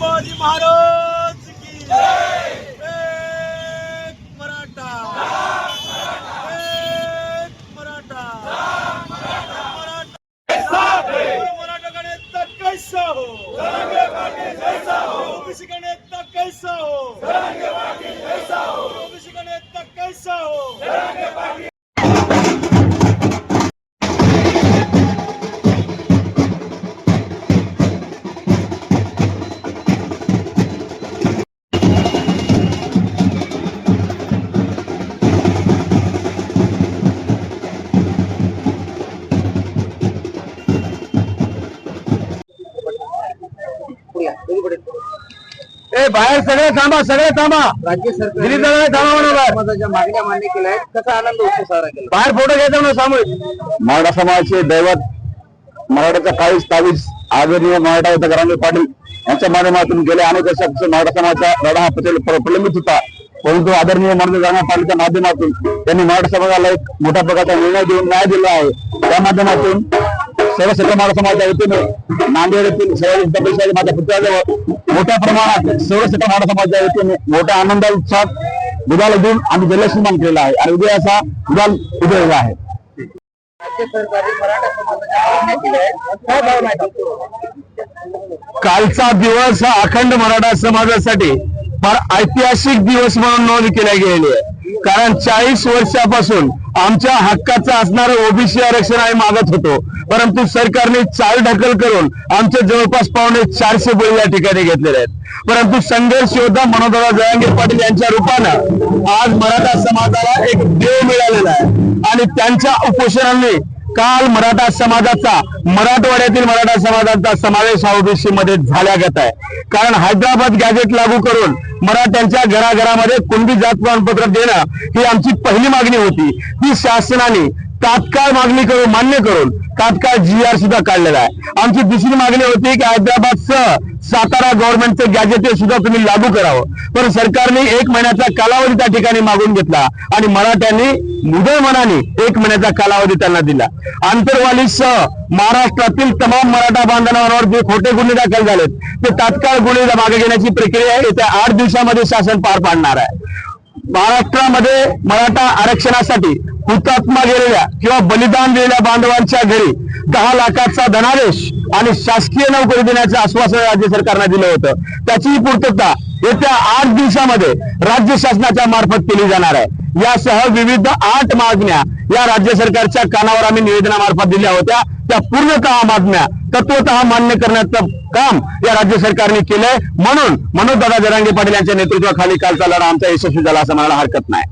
संभाजी महाराज की जय। एक मराठा, एक मराठा, मराठा का नेता कैसा हो, ओबीसी का नेता कैसा हो, ओबीसी का नेता कैसा हो। बाहेर सगळे थांबा, राज्य सरकार दिल्ली सगळे थांबा म्हणून समाजाच्या मागण्या मान्य केल्या आहेत. कसा आनंद उत्सव साजरा केला? बाहेर फोटो घ्यायचा म्हणून सामूहिक मराठा समाजाचे दैवत मराठाचा 22 आदरणीय मराठा होता गरांगे पाटील यांच्या माध्यमातून गेल्या अनेक वर्षापासून मराठा समाजाचा लढा हा प्रलंबित होता. परंतु आदरणीय मराठा गरांगे पाटीलच्या माध्यमातून त्यांनी मराठा समाजाला एक मोठ्या प्रकारचा निर्णय देऊन न्याय दिला आहे. त्या माध्यमातून सर्व क्षेत्र मराठा समाजाच्या वतीने नांदेड येथील सर्व परिषदेच्या माझ्या पुतळ्याजवळ मोठ्या प्रमाणात सर्व क्षेत्र मराठा समाजाच्या वतीने मोठ्या आनंदात उत्साहात गुलाल देऊन आम्ही जल्लोष निर्माण केलेला आहे आणि उद्या असा गुलाल उधळला आहे. राज्य सरकारने मराठा समाजाच्या मागण्या केल्या आहेत. काय भावना आहे? कालचा दिवस हा अखंड मराठा समाजासाठी फार ऐतिहासिक दिवस म्हणून नोंद केल्या गेलेली आहे. कारण 40 वर्षापासून आमच्या हक्काचं असणारं ओबीसी आरक्षण आम्ही मागत होतो, परंतु सरकारने चालढकल करून आमचे जवळपास 450 बळी या ठिकाणी घेतलेले आहेत. परंतु संघर्ष योद्धा मनोजदादा जरांगे पाटील यांच्या रूपानं आज मराठा समाजाला एक देव मिळालेला आहे आणि त्यांच्या उपोषणाने काल मराठा समाजाचा मराठवाड्यातील मराठा समाजाचा समावेश हा ओबीसी मध्ये झाल्यागत आहे. कारण हैदराबाद गॅजेट लागू करून मराठ्यांच्या घराघरामध्ये कुणबी जात प्रमाणपत्र देणं ही आमची पहिली मागणी होती. ती शासनाने तात्काळ मागणी करून मान्य करून तात्काळ GR सुद्धा काढलेला आहे. आमची दुसरी मागणी होती की हैदराबादसह सातारा गव्हर्नमेंटचं गॅजेट सुद्धा तुम्ही लागू करावं, पण सरकारने 1 महिन्याचा कालावधी त्या ठिकाणी मागून घेतला आणि मराठ्यांनी मुदळ मनाने 1 महिन्याचा कालावधी त्यांना दिला. आंतरवालीसह महाराष्ट्रातील तमाम मराठा बांधवांवर जे खोटे गुन्हे दाखल झालेत ते तात्काळ गुन्हे मागे घेण्याची प्रक्रिया येत्या 8 दिवसामध्ये शासन पार पाडणार आहे. महाराष्ट्रामध्ये मराठा आरक्षणासाठी हुतात्मा गेलेल्या किंवा बलिदान दिलेल्या बांधवांच्या घरी 10 लाखाचा धनादेश आणि शासकीय नोकरी देण्याचं आश्वासन राज्य सरकारने दिलं होतं. त्याची पूर्तता येत्या 8 दिवसामध्ये राज्य शासनाच्या मार्फत केली जाणार आहे. यासह विविध 8 मागण्या या राज्य सरकारच्या कानावर आम्ही निवेदनामार्फत दिल्या होत्या. त्या पूर्णतः मागण्या तत्वतः मान्य करण्याचं काम या राज्य सरकारने केलंय. म्हणून मनोजदादा जरांगे पाटील यांच्या नेतृत्वाखाली कालचा लढा आमचा यशस्वी झाला असं म्हणायला हरकत नाही.